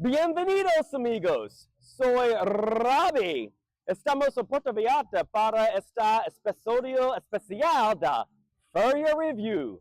Bienvenidos, amigos. Soy Ravi. Estamos en Puerto Vallarta para este episodio especial de FurrYourReview.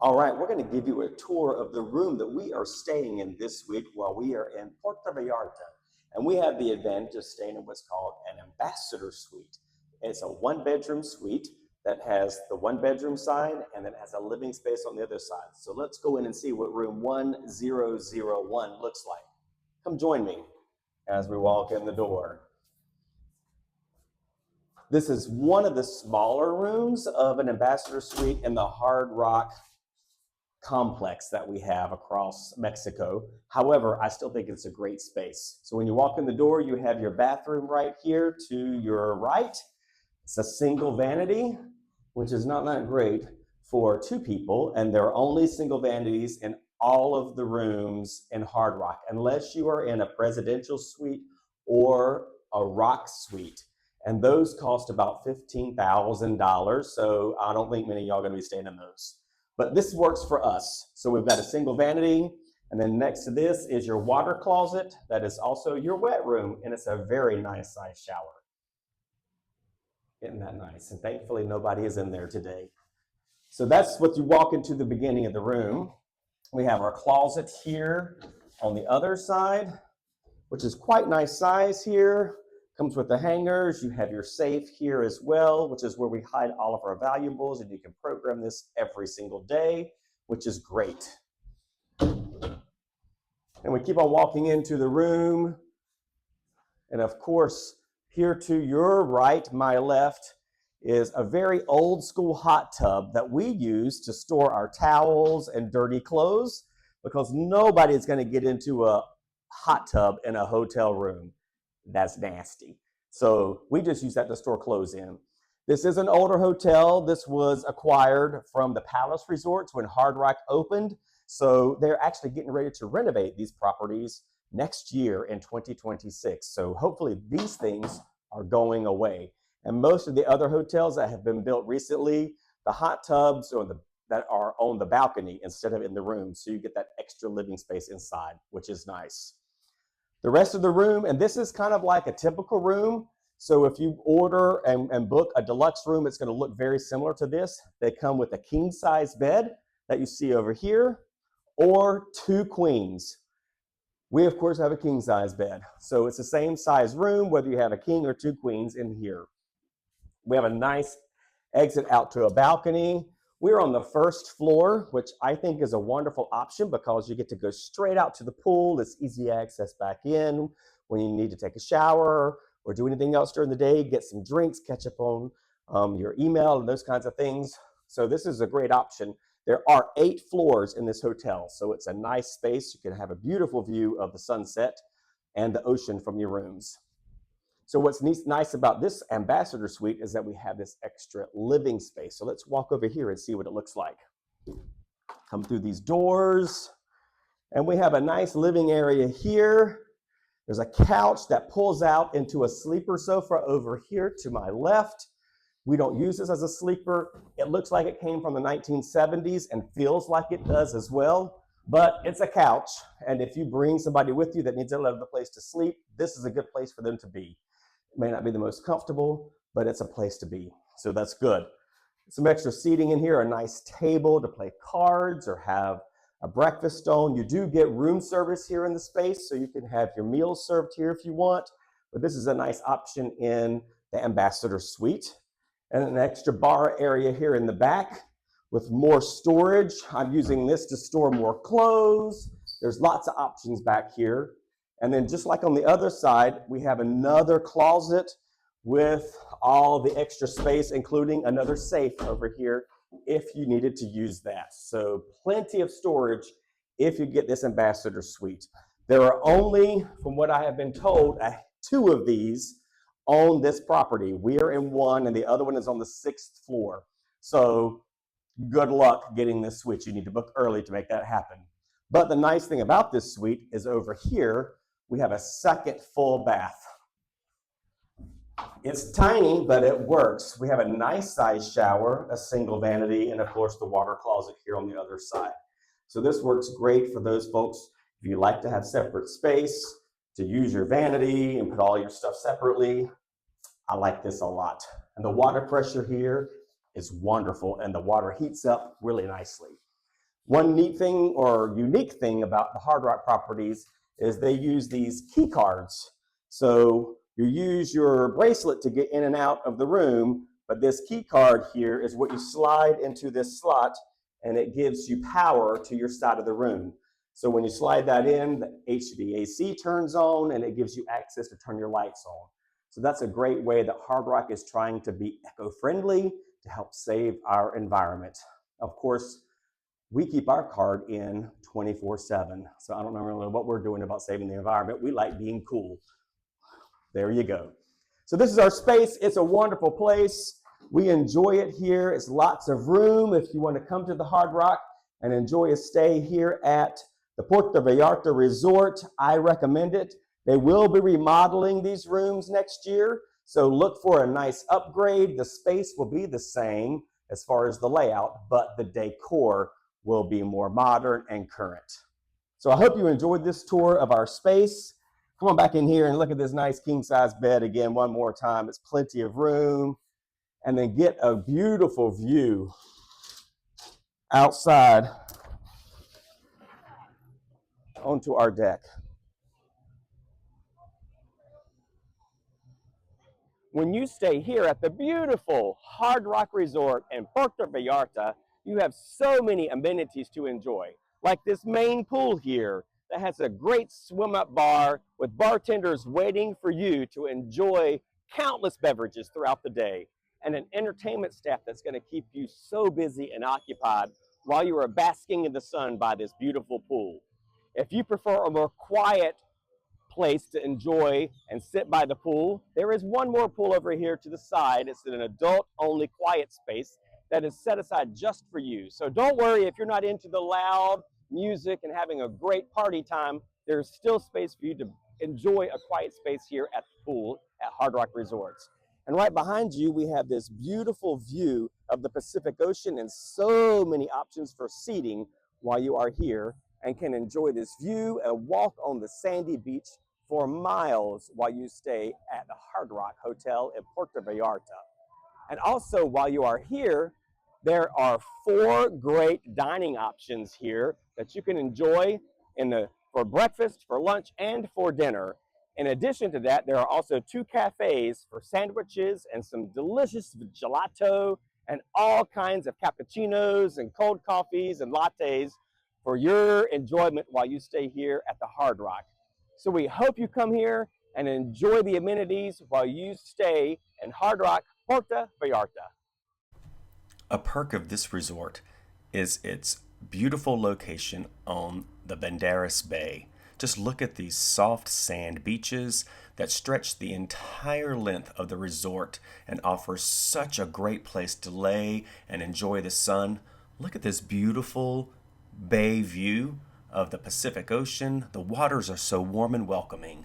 All right, we're going to give you a tour of the room that we are staying in this week while we are in Puerto Vallarta. And we have the advantage of staying in what's called an ambassador suite. It's a one-bedroom suite that has the one-bedroom side and then has a living space on the other side. So let's go in and see what room 1001 looks like. Come join me as we walk in the door. This is one of the smaller rooms of an ambassador suite in the Hard Rock complex that we have across Mexico. However, I still think it's a great space. So when you walk in the door, you have your bathroom right here to your right. It's a single vanity, which is not that great for two people, and there are only single vanities in all of the rooms in Hard Rock, unless you are in a presidential suite or a rock suite. And those cost about $15,000, so I don't think many of y'all are going to be staying in those. But this works for us. So we've got a single vanity, and then next to this is your water closet. That is also your wet room, and it's a very nice size shower. Isn't that nice? And thankfully, nobody is in there today. So that's what you walk into the beginning of the room. We have our closet here on the other side, which is quite nice size here. Comes with the hangers. You have your safe here as well, which is where we hide all of our valuables, and you can program this every single day, which is great. And we keep on walking into the room. And of course, here to your right, my left, is a very old school hot tub that we use to store our towels and dirty clothes, because nobody is going to get into a hot tub in a hotel room. That's nasty. So we just use that to store clothes in. This is an older hotel. This was acquired from the Palace Resorts when Hard Rock opened. So they're actually getting ready to renovate these properties next year in 2026. So hopefully these things are going away. And most of the other hotels that have been built recently, the hot tubs that are on the balcony instead of in the room. So you get that extra living space inside, which is nice. The rest of the room, and this is kind of like a typical room. So if you order and book a deluxe room, it's going to look very similar to this. They come with a king size bed that you see over here, or two queens. We, of course, have a king size bed. So it's the same size room, whether you have a king or two queens in here. We have a nice exit out to a balcony. We're on the first floor, which I think is a wonderful option because you get to go straight out to the pool. It's easy access back in when you need to take a shower or do anything else during the day, get some drinks, catch up on your email and those kinds of things. So this is a great option. There are 8 floors in this hotel, so it's a nice space. You can have a beautiful view of the sunset and the ocean from your rooms. So what's nice about this ambassador suite is that we have this extra living space. So let's walk over here and see what it looks like. Come through these doors, and we have a nice living area here. There's a couch that pulls out into a sleeper sofa over here to my left. We don't use this as a sleeper. It looks like it came from the 1970s and feels like it does as well, but it's a couch. And if you bring somebody with you that needs another place to sleep, this is a good place for them to be. It may not be the most comfortable, but it's a place to be. So that's good. Some extra seating in here, a nice table to play cards or have a breakfast on. You do get room service here in the space, so you can have your meals served here if you want. But this is a nice option in the ambassador suite. And an extra bar area here in the back with more storage. I'm using this to store more clothes. There's lots of options back here. And then just like on the other side, we have another closet with all the extra space, including another safe over here if you needed to use that. So plenty of storage if you get this ambassador suite. There are only, from what I have been told, 2 of these on this property. We are in one, and the other one is on the 6th floor. So good luck getting this suite. You need to book early to make that happen. But the nice thing about this suite is over here, we have a second full bath. It's tiny, but it works. We have a nice size shower, a single vanity, and of course the water closet here on the other side. So this works great for those folks if you like to have separate space to use your vanity and put all your stuff separately. I like this a lot. And the water pressure here is wonderful, and the water heats up really nicely. One neat thing or unique thing about the Hard Rock properties is they use these key cards. So you use your bracelet to get in and out of the room, but this key card here is what you slide into this slot, and it gives you power to your side of the room. So when you slide that in, the HVAC turns on, and it gives you access to turn your lights on. So that's a great way that Hard Rock is trying to be eco-friendly to help save our environment. Of course, we keep our card in 24/7. So I don't know really what we're doing about saving the environment. We like being cool. There you go. So this is our space. It's a wonderful place. We enjoy it here. It's lots of room if you want to come to the Hard Rock and enjoy a stay here at the Puerto Vallarta Resort. I recommend it. They will be remodeling these rooms next year, so look for a nice upgrade. The space will be the same as far as the layout, but the decor will be more modern and current. So I hope you enjoyed this tour of our space. Come on back in here and look at this nice king-size bed again one more time. It's plenty of room. And then get a beautiful view outside onto our deck. When you stay here at the beautiful Hard Rock Resort in Puerto Vallarta, you have so many amenities to enjoy, like this main pool here that has a great swim-up bar with bartenders waiting for you to enjoy countless beverages throughout the day, and an entertainment staff that's going to keep you so busy and occupied while you are basking in the sun by this beautiful pool. If you prefer a more quiet place to enjoy and sit by the pool, there is one more pool over here to the side. It's an adult-only quiet space that is set aside just for you. So don't worry if you're not into the loud music and having a great party time. There's still space for you to enjoy a quiet space here at the pool at Hard Rock Resorts. And right behind you, we have this beautiful view of the Pacific Ocean and so many options for seating while you are here, and can enjoy this view and walk on the sandy beach for miles while you stay at the Hard Rock Hotel in Puerto Vallarta. And also, while you are here, there are 4 great dining options here that you can enjoy for breakfast, for lunch, and for dinner. In addition to that, there are also 2 cafes for sandwiches and some delicious gelato and all kinds of cappuccinos and cold coffees and lattes for your enjoyment while you stay here at the Hard Rock. So we hope you come here and enjoy the amenities while you stay in Hard Rock, Puerto Vallarta. A perk of this resort is its beautiful location on the Banderas Bay. Just look at these soft sand beaches that stretch the entire length of the resort and offer such a great place to lay and enjoy the sun. Look at this beautiful bay view of the Pacific Ocean. The waters are so warm and welcoming.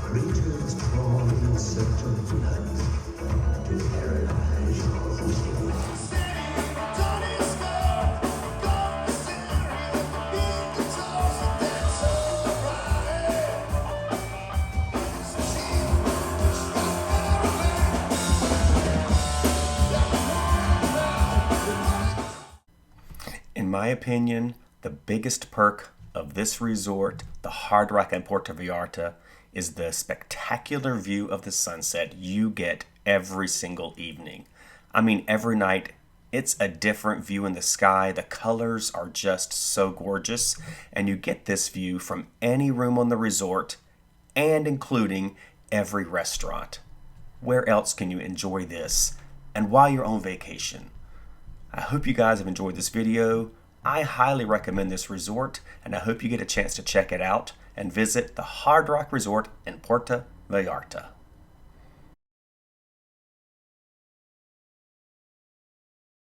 Creatures crawl in search of blood to paradise. In my opinion, the biggest perk of this resort, the Hard Rock in Puerto Vallarta, is the spectacular view of the sunset you get every single evening. I mean, every night, it's a different view in the sky. The colors are just so gorgeous, and you get this view from any room on the resort, and including every restaurant. Where else can you enjoy this, and while you're on vacation? I hope you guys have enjoyed this video. I highly recommend this resort, and I hope you get a chance to check it out and visit the Hard Rock Resort in Puerto Vallarta.